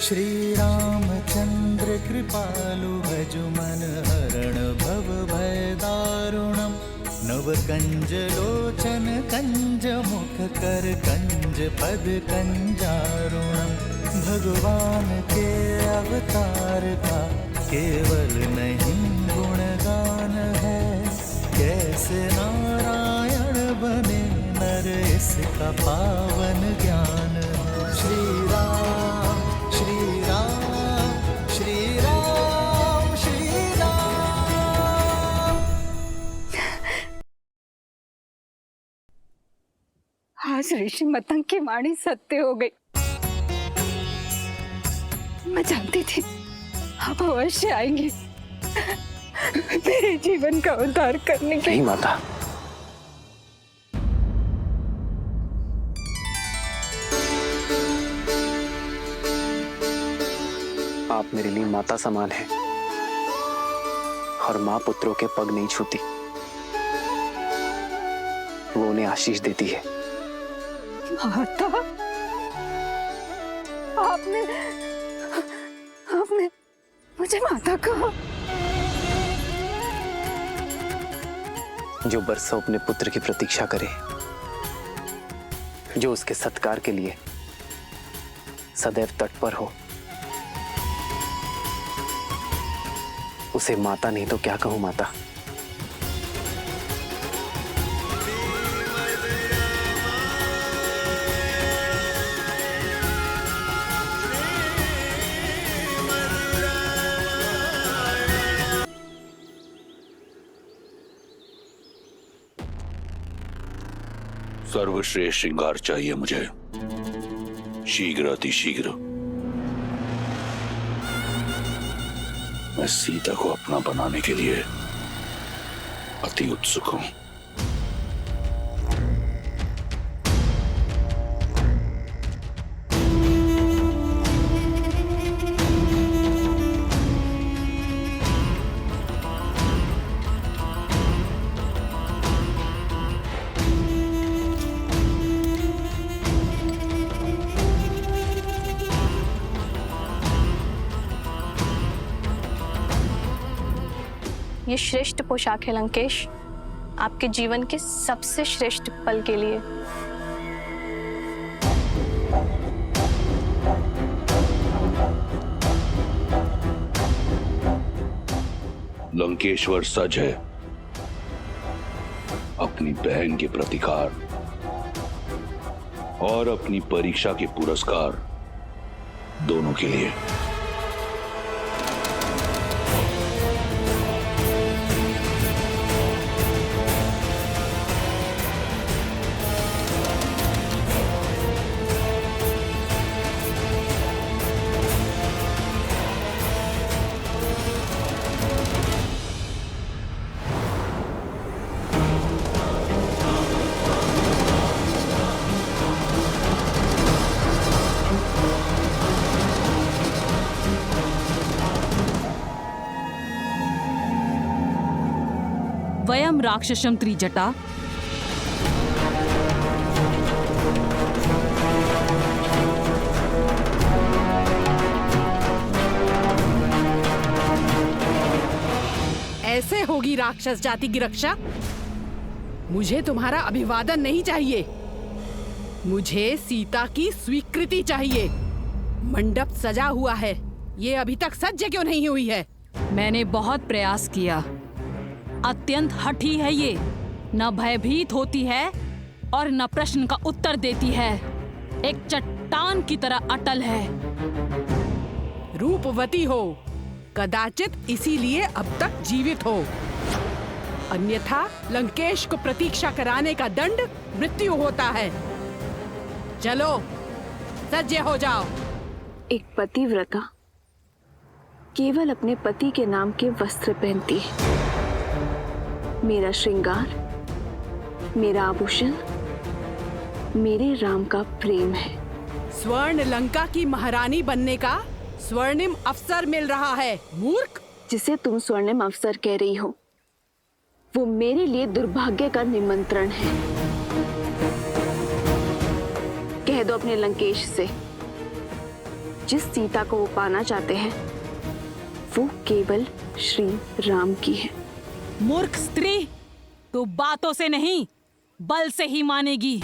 श्री रामचंद्र कृपालु भज मन हरण भव भय दारुणम। नव कंज लोचन कंज मुख कर कंज पद कंजारुणम। भगवान के अवतार का केवल नहीं गुणगान है, कैसे नारायण बने नर इसका पावन ज्ञान है। श्री राम श्री राम श्री राम श्री राम। आज ऋषि मतंग की वाणी सत्य हो गई। मैं जानती थी आप अवश्य आएंगे मेरे जीवन का उद्धार करने के। नहीं माता, आप मेरे लिए माता समान हैं और मां पुत्रों के पग नहीं छूती, वो उन्हें आशीष देती है। माता, आपने आपने मुझे माता कहा। जो बरसों अपने पुत्र की प्रतीक्षा करे, जो उसके सत्कार के लिए सदैव तत्पर हो, उसे माता नहीं तो क्या कहूं माता। सर्वश्रेष्ठ श्रृंगार चाहिए मुझे, शीघ्र अतिशीघ्र। मैं सीता को अपना बनाने के लिए अति उत्सुक हूं। ये श्रेष्ठ पोशाक है लंकेश, आपके जीवन के सबसे श्रेष्ठ पल के लिए। लंकेश्वर सज है अपनी बहन के प्रतिकार और अपनी परीक्षा के पुरस्कार दोनों के लिए। वयम राक्षसम त्रिजटा ऐसे होगी राक्षस जाति की रक्षा। मुझे तुम्हारा अभिवादन नहीं चाहिए, मुझे सीता की स्वीकृति चाहिए। मंडप सजा हुआ है, ये अभी तक सज्ज क्यों नहीं हुई है? मैंने बहुत प्रयास किया। अत्यंत हठी है ये, न भयभीत होती है और न प्रश्न का उत्तर देती है, एक चट्टान की तरह अटल है। रूपवती हो, कदाचित इसीलिए अब तक जीवित हो, अन्यथा लंकेश को प्रतीक्षा कराने का दंड मृत्यु होता है। चलो सज्ज हो जाओ। एक पतिव्रता केवल अपने पति के नाम के वस्त्र पहनती है। मेरा श्रृंगार, मेरा आभूषण, मेरे राम का प्रेम है। स्वर्ण लंका की महारानी बनने का स्वर्णिम अवसर मिल रहा है, मूर्ख। जिसे तुम स्वर्णिम अवसर कह रही हो, वो मेरे लिए दुर्भाग्य का निमंत्रण है। कह दो अपने लंकेश से जिस सीता को वो पाना चाहते हैं वो केवल श्री राम की है। मूर्ख स्त्री, तू बातों से नहीं बल से ही मानेगी।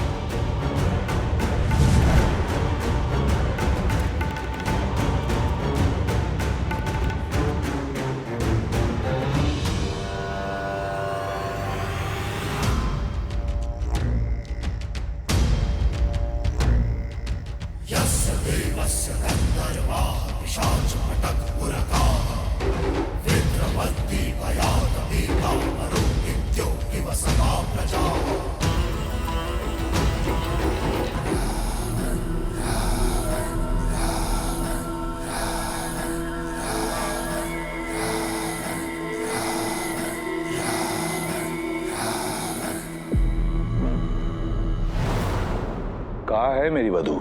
कहाँ है मेरी वधू?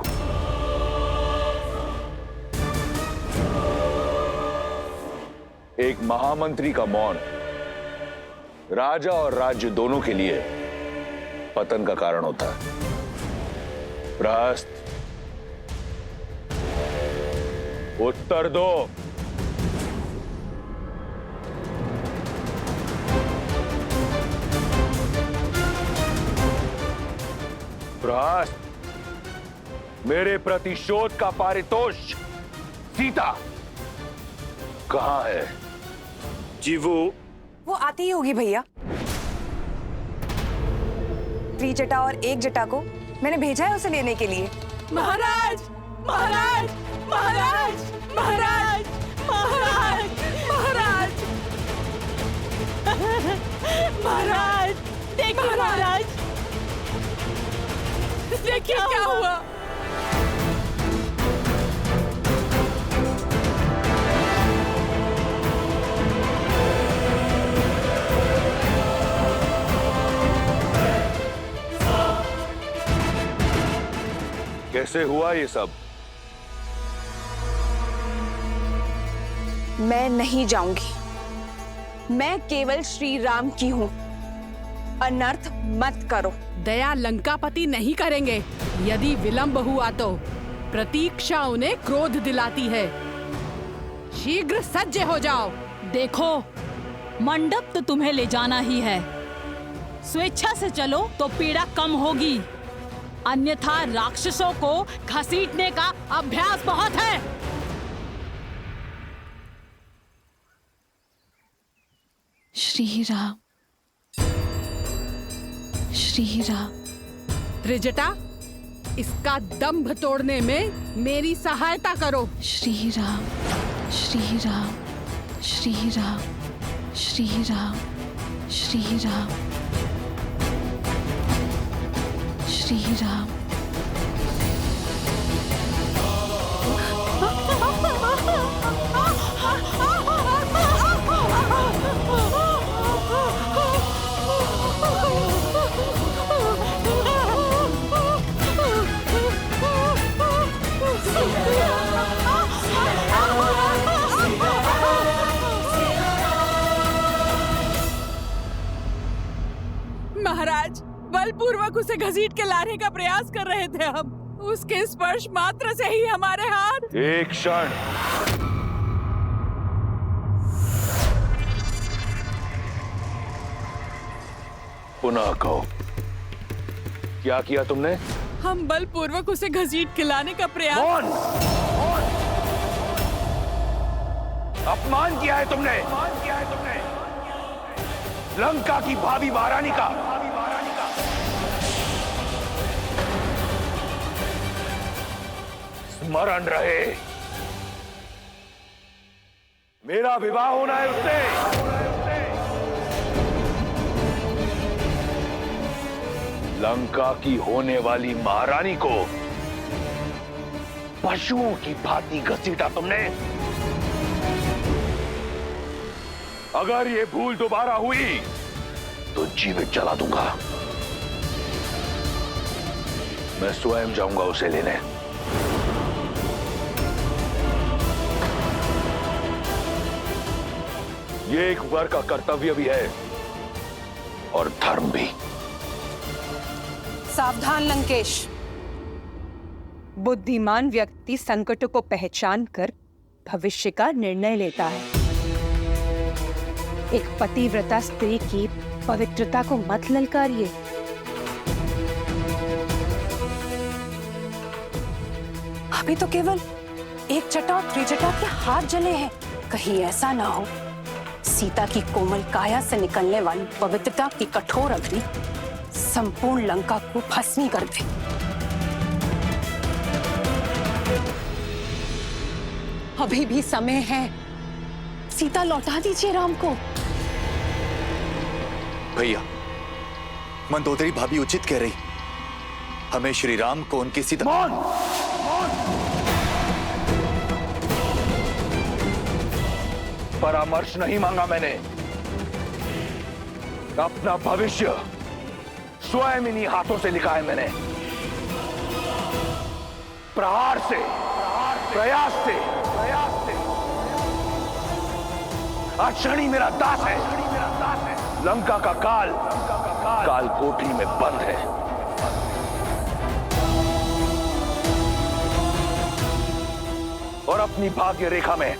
एक महामंत्री का मौन राजा और राज्य दोनों के लिए पतन का कारण होता है। प्रहस्त, उत्तर दो। प्रहस्त, मेरे प्रतिशोध का पारितोष सीता कहां है? जी वो आती ही होगी भैया। त्रिजटा और एक जटा को मैंने भेजा है उसे लेने के लिए। महाराज, महाराज, महाराज, महाराज, महाराज, महाराज, महाराज, देखिए महाराज, देखिए क्या हुआ। कैसे हुआ ये सब? मैं नहीं जाऊंगी। मैं केवल श्री राम की हूं। अनर्थ मत करो। दया लंकापति नहीं करेंगे। यदि विलंब हुआ तो प्रतीक्षा उन्हें क्रोध दिलाती है। शीघ्र सज्ज हो जाओ। देखो, मंडप तो तुम्हें ले जाना ही है। स्वेच्छा से चलो तो पीड़ा कम होगी, अन्यथा राक्षसों को घसीटने का अभ्यास बहुत है। श्री राम, श्री राम। त्रिजटा, इसका दंभ तोड़ने में मेरी सहायता करो। श्री राम, श्री राम, श्री राम, श्री राम, श्री राम, श्री राम। महाराज, बलपूर्वक उसे घसीट के लाने का प्रयास कर रहे थे हम। उसके स्पर्श मात्र से ही हमारे हाथ। एक क्षण। पुनः कहो, क्या किया तुमने? हम बलपूर्वक उसे घसीट के लाने का प्रयास। कौन? अपमान किया है तुमने। लंका की भावी महारानी का। स्मरण रहे, मेरा विवाह होना है उससे। लंका की होने वाली महारानी को पशुओं की भांति घसीटा तुमने। अगर ये भूल दोबारा हुई तो जीवित जला दूंगा। मैं स्वयं जाऊंगा उसे लेने। ये एक वर का कर्तव्य भी है और धर्म भी। सावधान लंकेश, बुद्धिमान व्यक्ति संकटों को पहचान कर भविष्य का निर्णय लेता है। एक पतिव्रता स्त्री की पवित्रता को मत ललकारिए। अभी तो केवल एक जटा और त्रिजटा के हाथ जले हैं। कहीं ऐसा ना हो सीता की कोमल काया से निकलने वाली पवित्रता की कठोर अग्नि संपूर्ण लंका को भस्मी कर दे। अभी भी समय है, सीता लौटा दीजिए राम को। भैया, मंदोदरी भाभी उचित कह रही, हमें श्री राम को उनकी सीता। मौन! परामर्श नहीं मांगा मैंने, अपना भविष्य स्वयं इन्हीं हाथों से लिखा है मैंने। प्रहार से, प्रयास से, आज शनि मेरा दास है। लंका का काल कोठरी में बंद है। और अपनी भाग्य रेखा में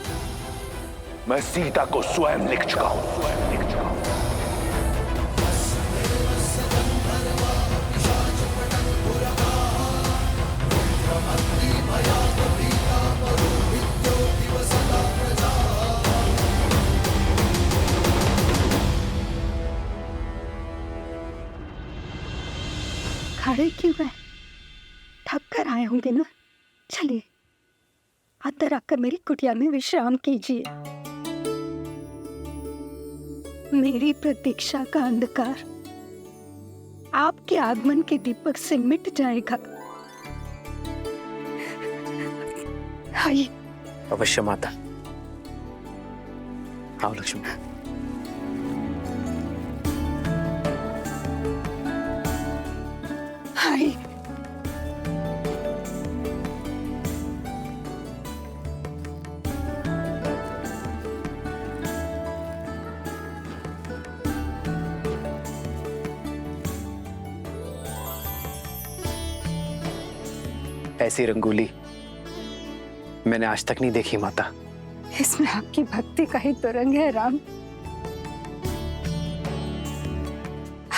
मैं सीता को स्वयं लिख चुका हूं। खड़े क्यों है? थक कर आए होंगे ना। चलिए अंदर आकर मेरी कुटिया में विश्राम कीजिए। मेरी प्रतीक्षा का अंधकार आपके आगमन के दीपक से मिट जाएगा। आइए। अवश्य माता। आओ लक्ष्मी। आइए। ऐसी रंगोली मैंने आज तक नहीं देखी माता। इसमें आपकी भक्ति का ही तो रंग है राम।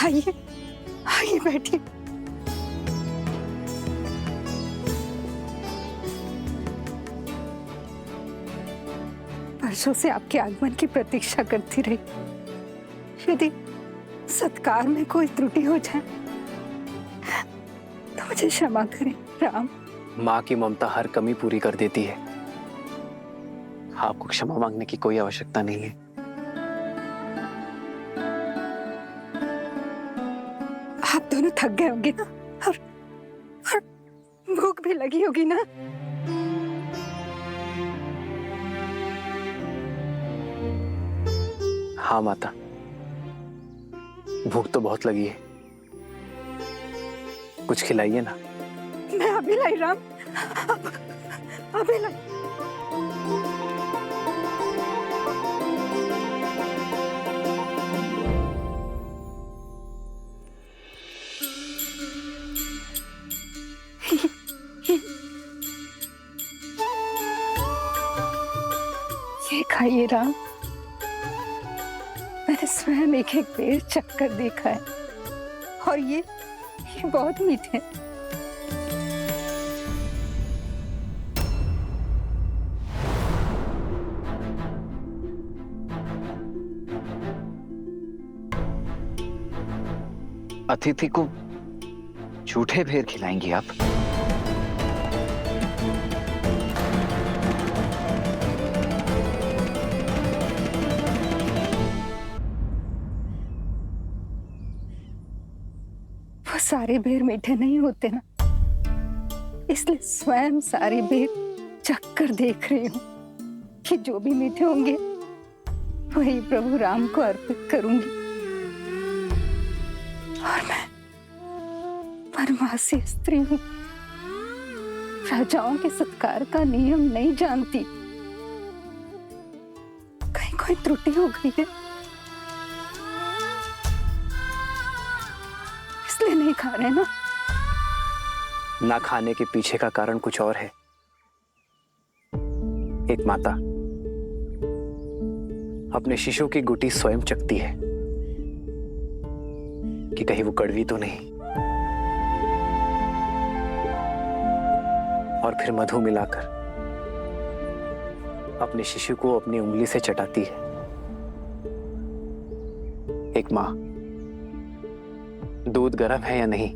आइए आइए बैठिए। वर्षों से आपके आगमन की प्रतीक्षा करती रही। यदि सत्कार में कोई त्रुटि हो जाए तो मुझे क्षमा करें राम। माँ की ममता हर कमी पूरी कर देती है। आपको क्षमा मांगने की कोई आवश्यकता नहीं है। आप दोनों थक गए होंगे ना, और भूख भी लगी होगी ना। हाँ माता, भूख तो बहुत लगी है। कुछ खिलाइए ना। मैं अभी लाई राम, अभी लाई। ये खाइए राम। मैंने स्वयं एक एक पेड़ चखकर देखा है और ये बहुत मीठे हैं। अतिथि को झूठे भेर खिलाएंगी आप? वो सारे भेर मीठे नहीं होते ना, इसलिए स्वयं सारे भेर चखकर देख रही हूँ कि जो भी मीठे होंगे वही प्रभु राम को अर्पित करूंगी। और मैं वनवासी स्त्री हूँ, राजाओं के सत्कार का नियम नहीं जानती। कहीं कोई त्रुटि हो गई है इसलिए नहीं खा रहे ना। ना खाने के पीछे का कारण कुछ और है। एक माता अपने शिशु की गुटी स्वयं चखती है कि कहीं वो कड़वी तो नहीं, और फिर मधु मिलाकर अपने शिशु को अपनी उंगली से चटाती है। एक मां दूध गर्म है या नहीं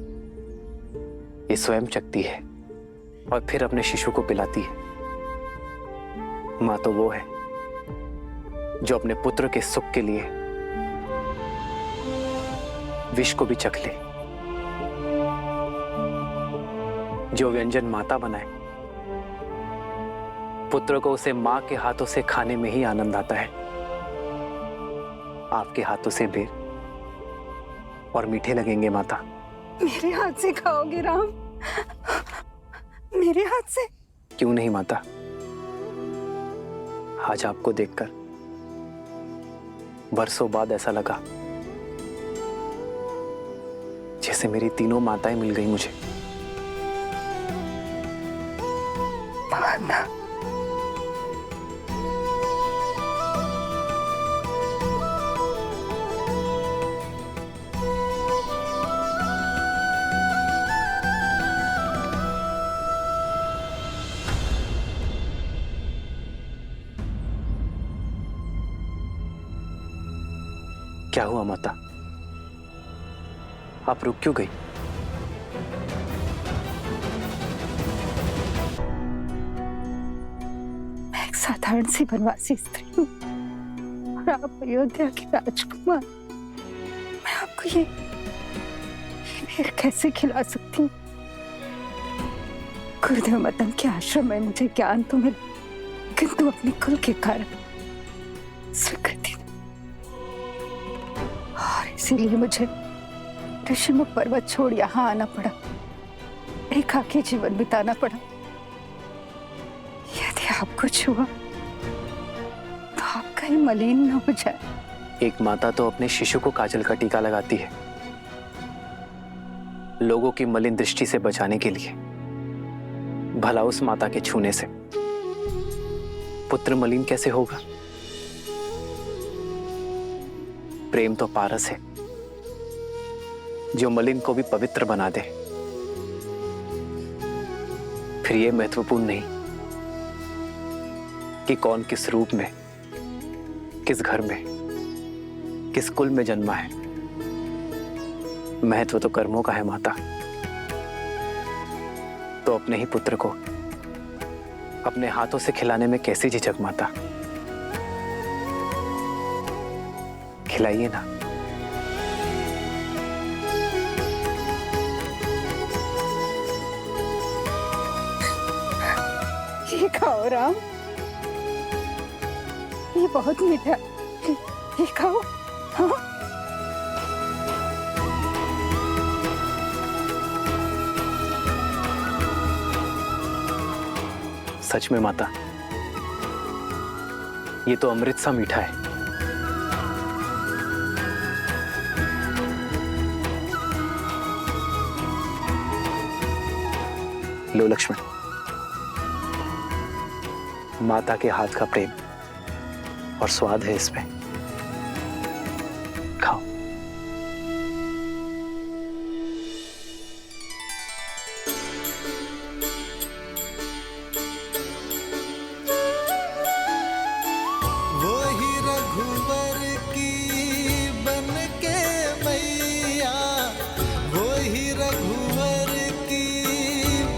ये स्वयं चखती है और फिर अपने शिशु को पिलाती है। मां तो वो है जो अपने पुत्र के सुख के लिए विष को भी चख ले। जो व्यंजन माता बनाए, पुत्र को उसे मां के हाथों से खाने में ही आनंद आता है। आपके हाथों से बेर और मीठे लगेंगे माता। मेरे हाथ से खाओगे राम? मेरे हाथ से? क्यों नहीं माता, आज आपको देखकर बरसों बाद ऐसा लगा जैसे मेरी तीनों माताएं मिल गई मुझे। माता, क्या हुआ माता, आप रुक क्यों गई? मैं एक साधारण सी वनवासी स्त्री हूँ और आप अयोध्या के राजकुमार। मैं आपको ये बेर कैसे खिला सकती हूँ? गुरुदेव मदन के आश्रम में मुझे ज्ञान तो मिला, किंतु अपने कुल के कारण स्वीकृति, और इसीलिए मुझे ऋषिमुख पर्वत छोड़ यहाँ आना पड़ा, एकाकी जीवन बिताना पड़ा। यदि आपको छुआ तो आप कहीं मलिन न हो जाए। एक माता तो अपने शिशु को काजल का टीका लगाती है लोगों की मलिन दृष्टि से बचाने के लिए। भला उस माता के छूने से पुत्र मलिन कैसे होगा? प्रेम तो पारस है जो मलिन को भी पवित्र बना दे। फिर यह महत्वपूर्ण नहीं कि कौन किस रूप में, किस घर में, किस कुल में जन्मा है। महत्व तो कर्मों का है माता। तो अपने ही पुत्र को अपने हाथों से खिलाने में कैसी झिझक माता? खिलाइए ना। ये खाओ राम, ये बहुत मीठा है, ये खाओ। हाँ? सच में माता, ये तो अमृत सा मीठा है। लो लक्ष्मण, माता के हाथ का प्रेम और स्वाद है इसमें, खाओ। वही रघुवर की बन के मैया, वही रघुवर की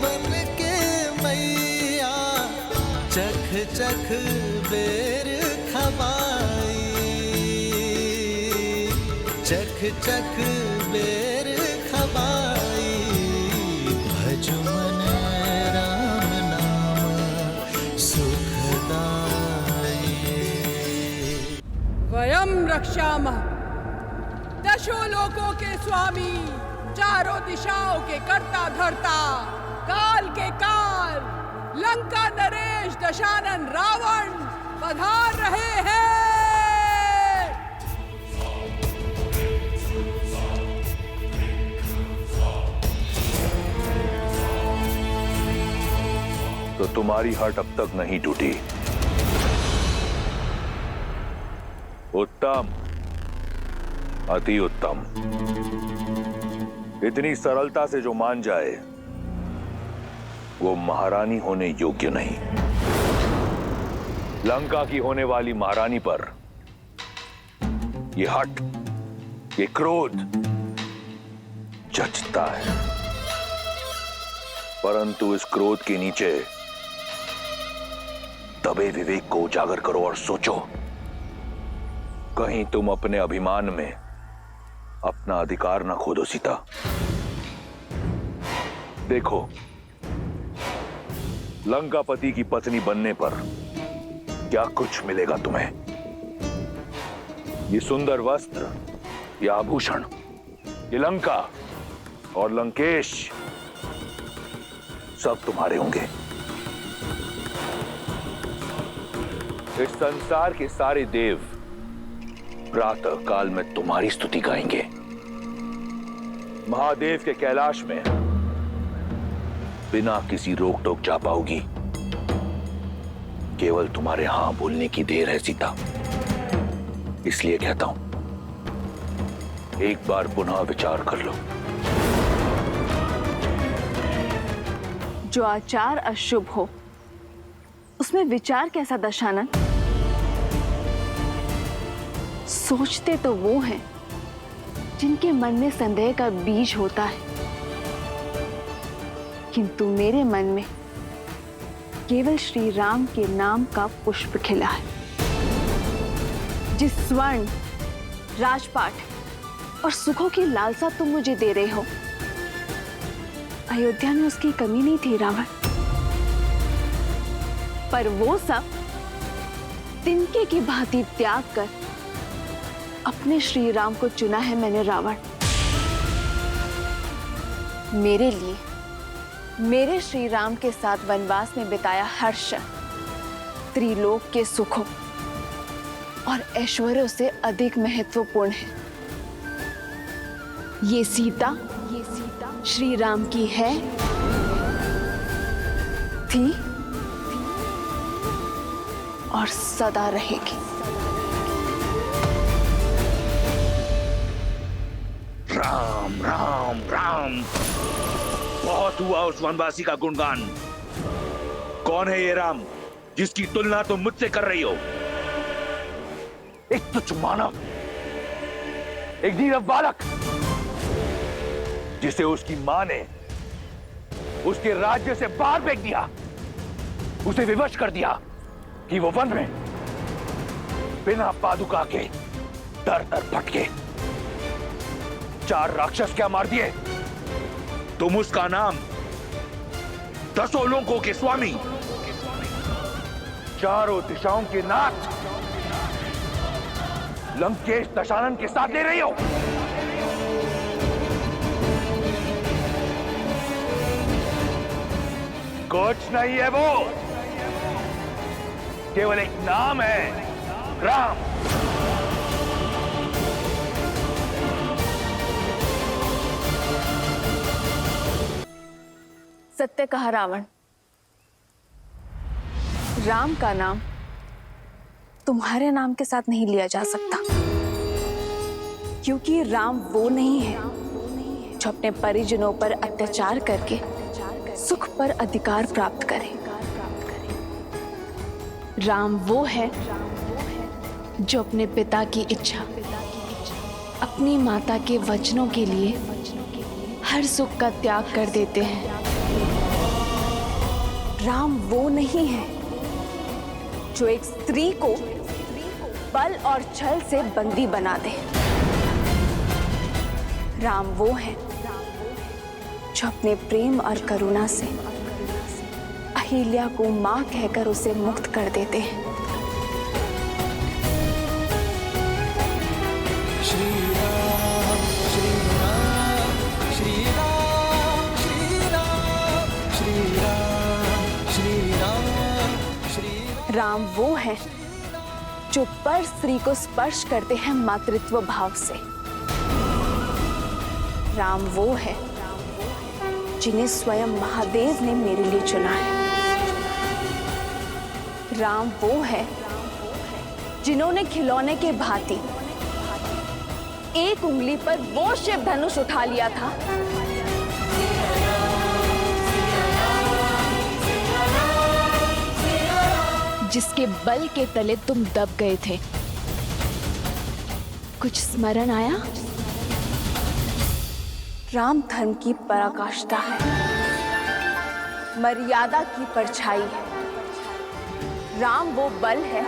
बन के मैया, चख चख बेर खबाई, चख चख बेर खबाई। भज मन राम नाम सुखदाई। वयम रक्षामः, दशों लोकों के स्वामी, चारों दिशाओं के कर्ता धर्ता, काल के काल, लंका नरेश दशानन रावण पधार रहे हैं। तो तुम्हारी हट अब तक नहीं टूटी। उत्तम, अति उत्तम। इतनी सरलता से जो मान जाए वो महारानी होने योग्य नहीं। लंका की होने वाली महारानी पर ये हट, ये क्रोध जचता है, परंतु इस क्रोध के नीचे दबे विवेक को उजागर करो और सोचो, कहीं तुम अपने अभिमान में अपना अधिकार ना खो दो। सीता, देखो, लंकापति की पत्नी बनने पर क्या कुछ मिलेगा तुम्हें। ये सुंदर वस्त्र, ये आभूषण, ये लंका और लंकेश सब तुम्हारे होंगे। इस संसार के सारे देव प्रातः काल में तुम्हारी स्तुति गाएंगे। महादेव के कैलाश में बिना किसी रोक टोक जा पाओगी। केवल तुम्हारे हां बोलने की देर है सीता। इसलिए कहता हूं, एक बार पुनः विचार कर लो। जो आचार अशुभ हो उसमें विचार कैसा दशानन? सोचते तो वो हैं जिनके मन में संदेह का बीज होता है, किंतु मेरे मन में केवल श्री राम के नाम का पुष्प खिला है। जिस स्वर्ण, राजपाट और सुखों की लालसा तुम मुझे दे रहे हो, अयोध्या में उसकी कमी नहीं थी रावण। पर वो सब तिनके की भांति त्याग कर अपने श्री राम को चुना है मैंने रावण। मेरे लिए, मेरे श्री राम के साथ वनवास में बिताया हर्ष त्रिलोक के सुखों और ऐश्वर्यों से अधिक महत्वपूर्ण है। ये सीता श्री राम की है, थी और सदा रहेगी। राम राम राम, बहुत हुआ उस वनवासी का गुणगान। कौन है ये राम जिसकी तुलना तुम मुझसे कर रही हो? एक तुच्छ मानव, एक नीरव बालक, जिसे उसकी मां ने उसके राज्य से बाहर फेंक दिया, उसे विवश कर दिया कि वो वन में बिना पादुका के दर दर भटके। 4 राक्षस क्या मार दिए? तुम उसका नाम 10 लोकों के स्वामी, 4 दिशाओं के नाथ लंकेश दशानन के साथ ले रही हो। कुछ नहीं है वो, केवल एक नाम है, राम। सत्य कहा रावण। राम का नाम तुम्हारे नाम के साथ नहीं लिया जा सकता, क्योंकि राम वो नहीं है जो अपने परिजनों पर अत्याचार करके सुख पर अधिकार प्राप्त करे। राम वो है जो अपने पिता की इच्छा, अपनी माता के वचनों के लिए हर सुख का त्याग कर देते हैं। राम वो नहीं है जो एक स्त्री को बल और छल से बंदी बना दे। राम वो है जो अपने प्रेम और करुणा से अहिल्या को मां कहकर उसे मुक्त कर देते हैं। श्री राम श्री राम श्री राम श्री राम श्री राम श्री राम श्री राम। राम वो है जो पर स्त्री को स्पर्श करते हैं मातृत्व भाव से। राम वो है जिन्हें स्वयं महादेव ने मेरे लिए चुना है। राम वो है जिन्होंने खिलौने के भांति एक उंगली पर वो शिव धनुष उठा लिया था जिसके बल के तले तुम दब गए थे। कुछ स्मरण आया? राम धर्म की पराकाष्ठा है, मर्यादा की परछाई है। राम वो बल है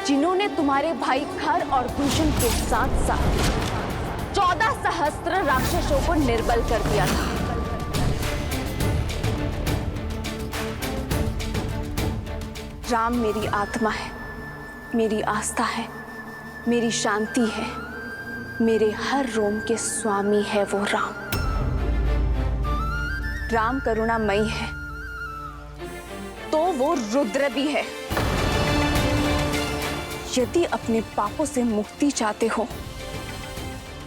जिन्होंने तुम्हारे भाई खर और भूषण के साथ साथ 14 सहस्त्र राक्षसों को निर्बल कर दिया था। राम मेरी आत्मा है, मेरी आस्था है, मेरी शांति है, मेरे हर रोम के स्वामी है वो राम। राम करुणामयी है तो वो रुद्र भी है। यदि अपने पापों से मुक्ति चाहते हो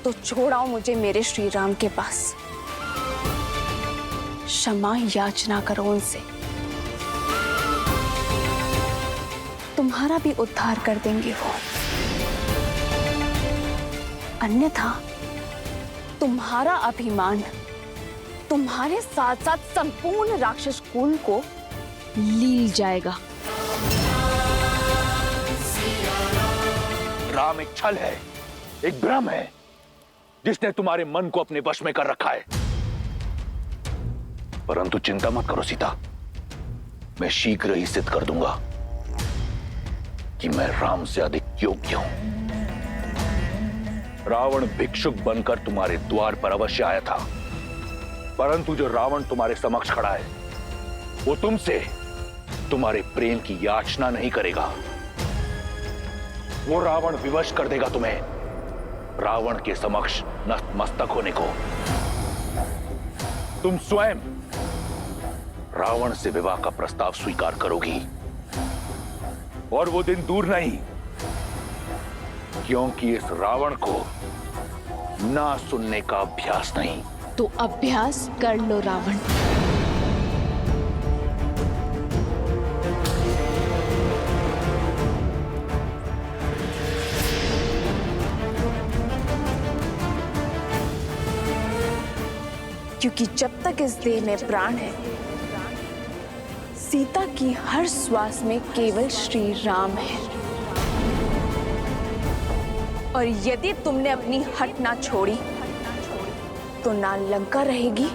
तो छोड़ाओ मुझे मेरे श्री राम के पास। क्षमा याचना करो उनसे, तुम्हारा भी उद्धार कर देंगे वो। अन्यथा तुम्हारा अभिमान तुम्हारे साथ साथ संपूर्ण राक्षस कुल को लील जाएगा। राम एक छल है, एक भ्रम है जिसने तुम्हारे मन को अपने वश में कर रखा है। परंतु चिंता मत करो सीता, मैं शीघ्र ही सिद्ध कर दूंगा कि मैं राम से अधिक योग्य हूं। रावण भिक्षुक बनकर तुम्हारे द्वार पर अवश्य आया था, परंतु जो रावण तुम्हारे समक्ष खड़ा है वो तुमसे तुम्हारे प्रेम की याचना नहीं करेगा। वो रावण विवश कर देगा तुम्हें रावण के समक्ष नतमस्तक होने को। तुम स्वयं रावण से विवाह का प्रस्ताव स्वीकार करोगी और वो दिन दूर नहीं, क्योंकि इस रावण को ना सुनने का अभ्यास नहीं। तो अभ्यास कर लो रावण। क्योंकि जब तक इस देह में प्राण है, सीता की हर श्वास में केवल श्री राम है। और यदि तुमने अपनी हट ना छोड़ी तो ना लंका रहेगी,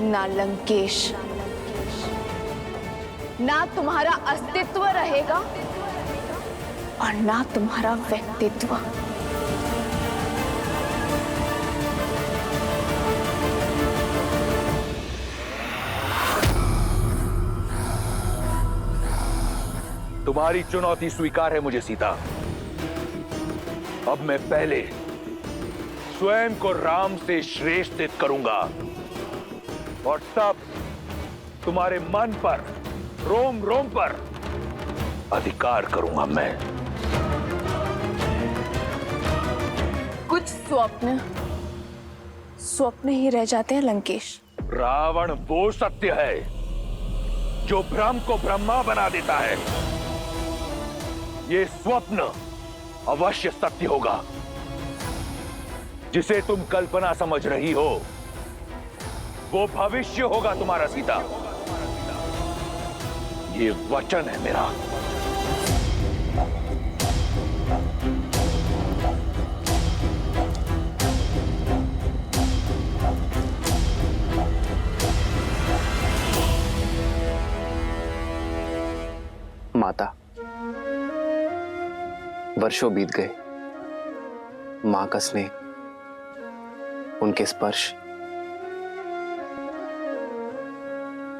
ना लंकेश, ना तुम्हारा अस्तित्व रहेगा और ना तुम्हारा व्यक्तित्व। तुम्हारी चुनौती स्वीकार है मुझे सीता। अब मैं पहले स्वयं को राम से श्रेष्ठ करूंगा और तब तुम्हारे मन पर, रोम रोम पर अधिकार करूंगा मैं। कुछ स्वप्न ही रह जाते हैं लंकेश। रावण वो सत्य है जो भ्रम को ब्रह्मा बना देता है। ये स्वप्न अवश्य सत्य होगा। जिसे तुम कल्पना समझ रही हो वो भविष्य होगा तुम्हारा सीता। ये वचन है मेरा। माता, वर्षों बीत गए। मां का स्नेह, उनके स्पर्श,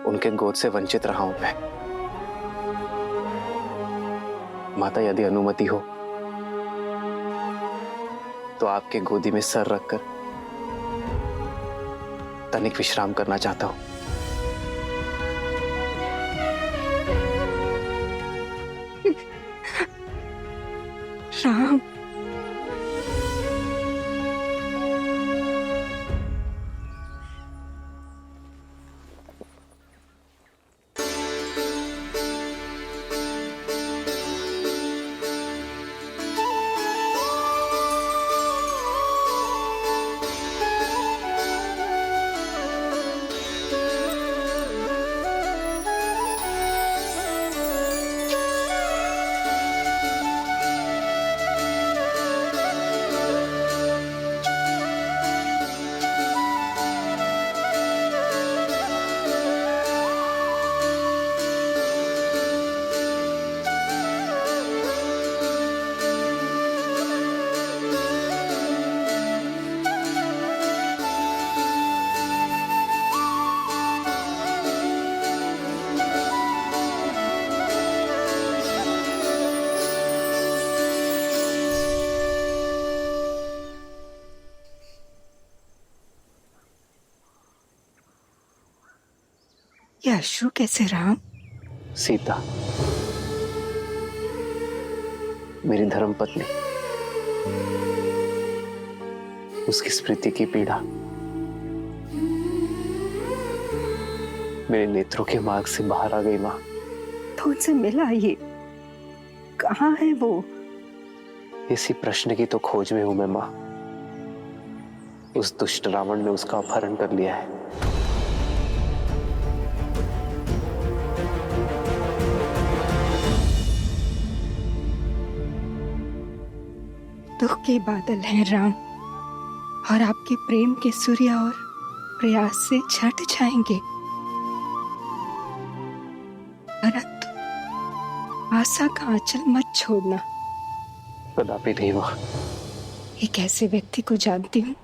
उनके गोद से वंचित रहा हूं मैं। माता, यदि अनुमति हो तो आपके गोदी में सर रखकर तनिक विश्राम करना चाहता हूं। राम, ये अश्रु कैसे राम? सीता, मेरी धर्मपत्नी, उसकी स्मृति की पीड़ा मेरे नेत्रों के मार्ग से बाहर आ गई माँ। तो उनसे मिला ये? कहाँ है वो? इसी प्रश्न की तो खोज में हूं मैं माँ। उस दुष्ट रावण ने उसका अपहरण कर लिया है। दुख के बादल हैं राम, और आपके प्रेम के सूर्य और प्रयास से छट जाएंगे, परंतु आशा का आंचल मत छोड़ना। कदापि नहीं माँ। एक ऐसे व्यक्ति को जानती हूँ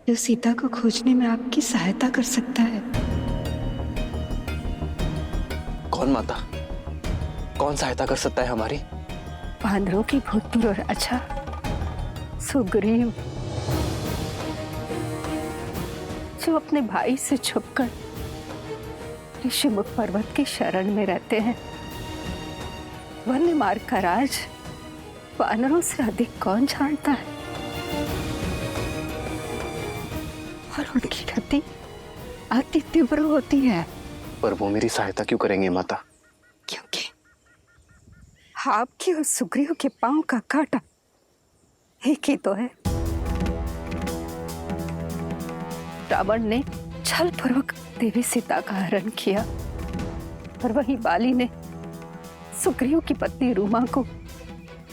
जो सीता को खोजने में आपकी सहायता कर सकता है। कौन माता? कौन सहायता कर सकता है हमारी? वानरों की भूतपूर्व राजा सुग्रीव, जो अपने भाई से छुपकर ऋषिमुख पर्वत की शरण में रहते हैं। वन्य मार्ग का राज वानरों से अधिक कौन जानता है? और उनकी गति अति तीव्र होती है। पर वो मेरी सहायता क्यों करेंगे माता? क्योंकि आपके और सुग्रीव के पांव का कांटा एक ही तो है। रावण ने छलपूर्वक देवी सीता का हरण किया, और वहीं बाली ने सुग्रीव की पत्नी रूमा को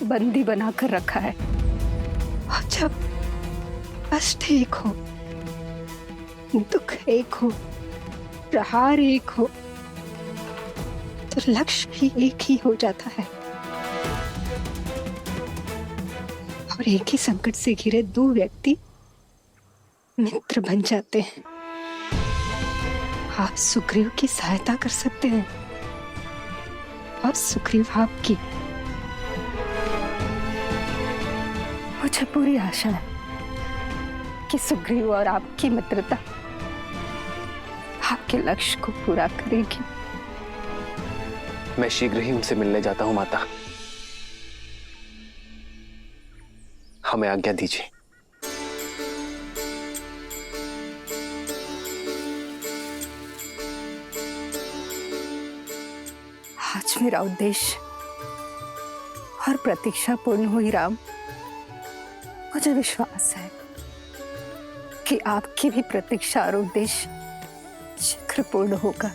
बंदी बनाकर रखा है। और जब कष्ट एक हो, दुख एक हो, प्रहार एक हो, तो लक्ष्य भी एक ही हो जाता है। और एक ही संकट से घिरे दो व्यक्ति मित्र बन जाते हैं। आप सुग्रीव की सहायता कर सकते हैं और सुग्रीव आपकी। मुझे पूरी आशा है कि सुग्रीव और आपकी मित्रता आपके लक्ष्य को पूरा करेगी। मैं शीघ्र ही उनसे मिलने जाता हूं माता। हमें आज्ञा दीजिए। आज मेरा उद्देश्य और प्रतीक्षा पूर्ण हुई राम। मुझे विश्वास है कि आपकी भी प्रतीक्षा और उद्देश्य शीघ्र पूर्ण होगा।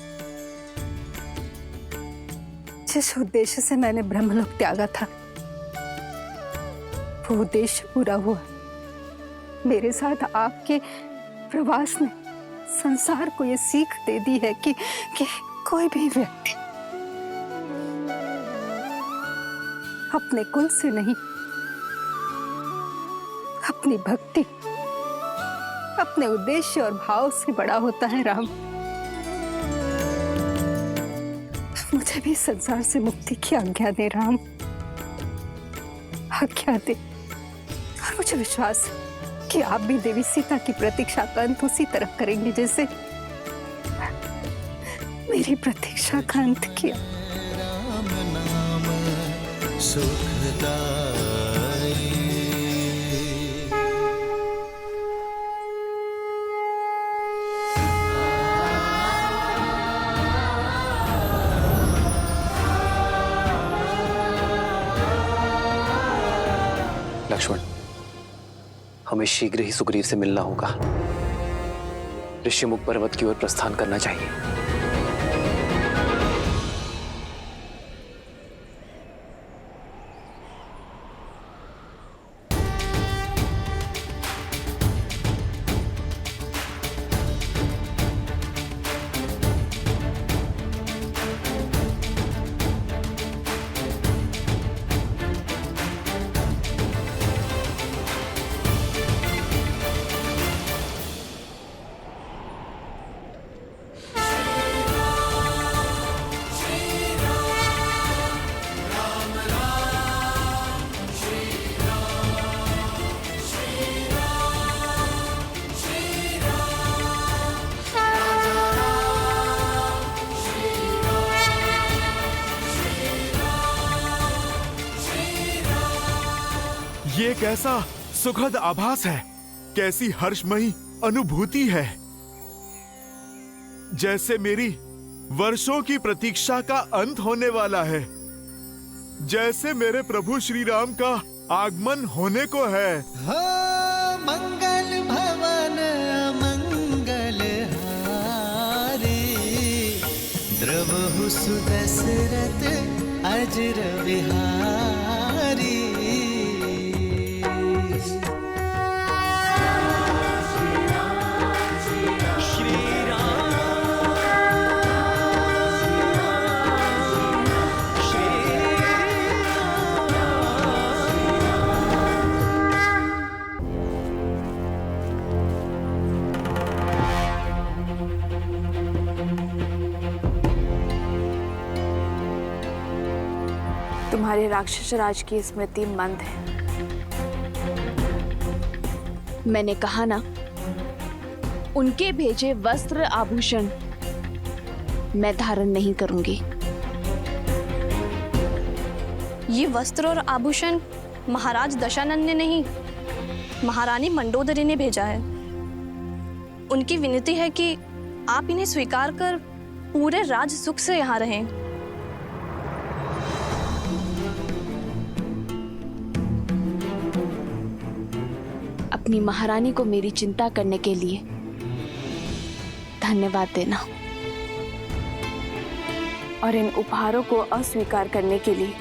जिस उद्देश्य से मैंने ब्रह्मलोक त्यागा था, वो उद्देश्य पूरा हुआ। मेरे साथ आपके प्रवास ने संसार को ये सीख दे दी है कि कोई भी व्यक्ति अपने कुल से नहीं, अपनी भक्ति, अपने उद्देश्य और भाव से बड़ा होता है राम। मुझे भी संसार से मुक्ति की आज्ञा दे राम, आज्ञा दे। और मुझे विश्वास है कि आप भी देवी सीता की प्रतीक्षा का अंत उसी तरह करेंगे जैसे मेरी प्रतीक्षा का अंत किया। राम नाम सुखदाई। लक्ष्मण, हमें शीघ्र ही सुग्रीव से मिलना होगा। ऋषिमुख पर्वत की ओर प्रस्थान करना चाहिए। ये कैसा सुखद आभास है, कैसी हर्षमयी अनुभूति है, जैसे मेरी वर्षों की प्रतीक्षा का अंत होने वाला है, जैसे मेरे प्रभु श्री राम का आगमन होने को है। हो मंगल भवन मंगल हारी, द्रवहु सुदशरथ अजर बिहारी। तुम्हारे राक्षस राज की स्मृति मंद है। मैंने कहा ना, उनके भेजे वस्त्र आभूषण मैं धारण नहीं करूंगी। ये वस्त्र और आभूषण महाराज दशानंद ने नहीं, महारानी मंडोदरी ने भेजा है। उनकी विनती है कि आप इन्हें स्वीकार कर पूरे राज सुख से यहाँ रहें। अपनी महारानी को मेरी चिंता करने के लिए धन्यवाद देना, और इन उपहारों को अस्वीकार करने के लिए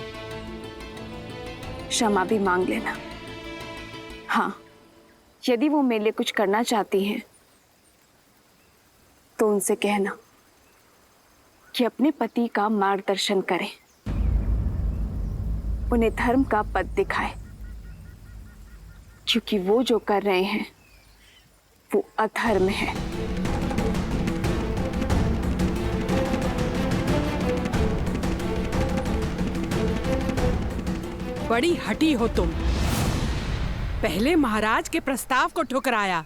क्षमा भी मांग लेना। हाँ, यदि वो मेरे लिए कुछ करना चाहती हैं तो उनसे कहना कि अपने पति का मार्गदर्शन करें, उन्हें धर्म का पथ दिखाए, क्योंकि वो जो कर रहे हैं वो अधर्म है। बड़ी हठी हो तुम। पहले महाराज के प्रस्ताव को ठुकराया,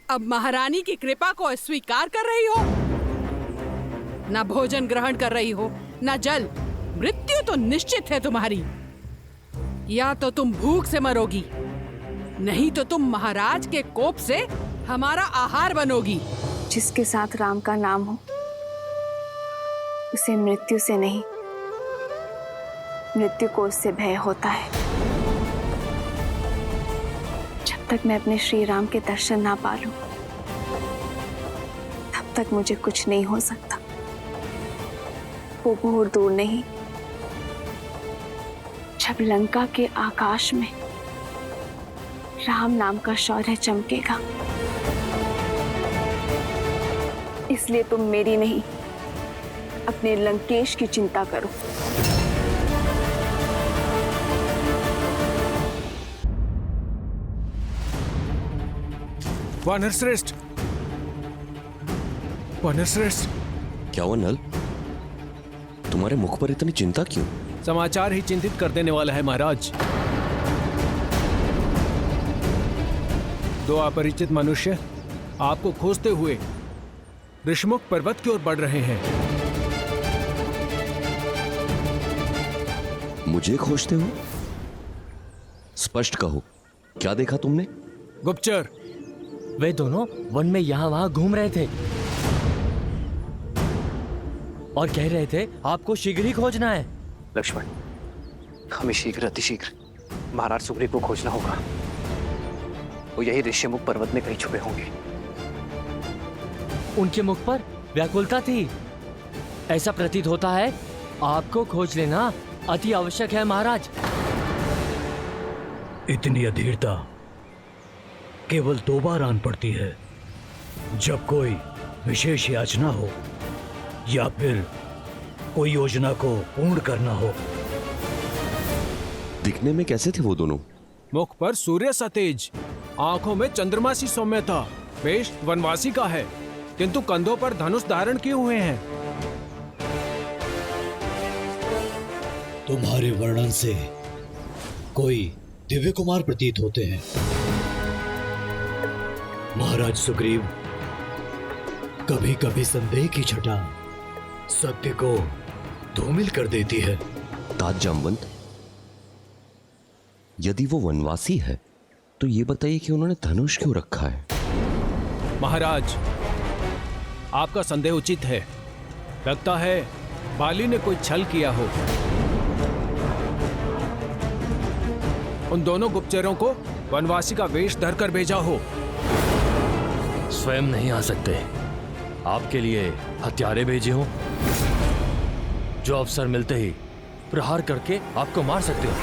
अब महारानी की कृपा को अस्वीकार कर रही हो। ना भोजन ग्रहण कर रही हो, ना जल। मृत्यु तो निश्चित है तुम्हारी। या तो तुम भूख से मरोगी, नहीं तो तुम महाराज के कोप से हमारा आहार बनोगी। जिसके साथ राम का नाम हो, उसे मृत्यु से नहीं, मृत्यु को उससे भय होता है। जब तक मैं अपने श्री राम के दर्शन ना पा लूं, तब तक मुझे कुछ नहीं हो सकता। वो बहुत दूर नहीं, जब लंका के आकाश में राम नाम का शौर्य चमकेगा। इसलिए तुम मेरी नहीं, अपने लंकेश की चिंता करो। वानर श्रेष्ठ, वानर श्रेष्ठ। क्या हुआ नल? तुम्हारे मुख पर इतनी चिंता क्यों? समाचार ही चिंतित कर देने वाला है महाराज। दो अपरिचित मनुष्य आपको खोजते हुए ऋषमुख पर्वत की ओर बढ़ रहे हैं। मुझे खोजते हो? स्पष्ट कहो, क्या देखा तुमने? गुप्तचर, वे दोनों वन में यहाँ वहाँ घूम रहे थे और कह रहे थे आपको शीघ्र ही खोजना है। लक्ष्मण, हमें शीघ्र अतिशीघ्र महाराज सुग्रीव को खोजना होगा। वो यही ऋषमुख पर्वत में कहीं छुपे होंगे। उनके मुख पर व्याकुलता थी। ऐसा प्रतीत होता है आपको खोज लेना अति आवश्यक है महाराज। इतनी अधीरता केवल 2 बार आन पड़ती है, जब कोई विशेष याचना हो या फिर कोई योजना को पूर्ण करना हो। दिखने में कैसे थे वो दोनों? मुख पर सूर्य सा तेज, आंखों में चंद्रमा सी सौम्यता। वेश वनवासी का है, किंतु कंधों पर धनुष धारण किए हुए हैं। तुम्हारे वर्णन से कोई दिव्य कुमार प्रतीत होते हैं। महाराज सुग्रीव, कभी कभी संदेह की छटा सत्य को धूमिल कर देती है। तात जामवंत, यदि वो वनवासी है तो ये बताइए कि उन्होंने धनुष क्यों रखा है? महाराज, आपका संदेह उचित है। लगता है बाली ने कोई छल किया हो। उन दोनों गुप्तचरों को वनवासी का वेश धरकर भेजा हो। स्वयं नहीं आ सकते, आपके लिए हथियारे भेजे हो जो अवसर मिलते ही प्रहार करके आपको मार सकते हो।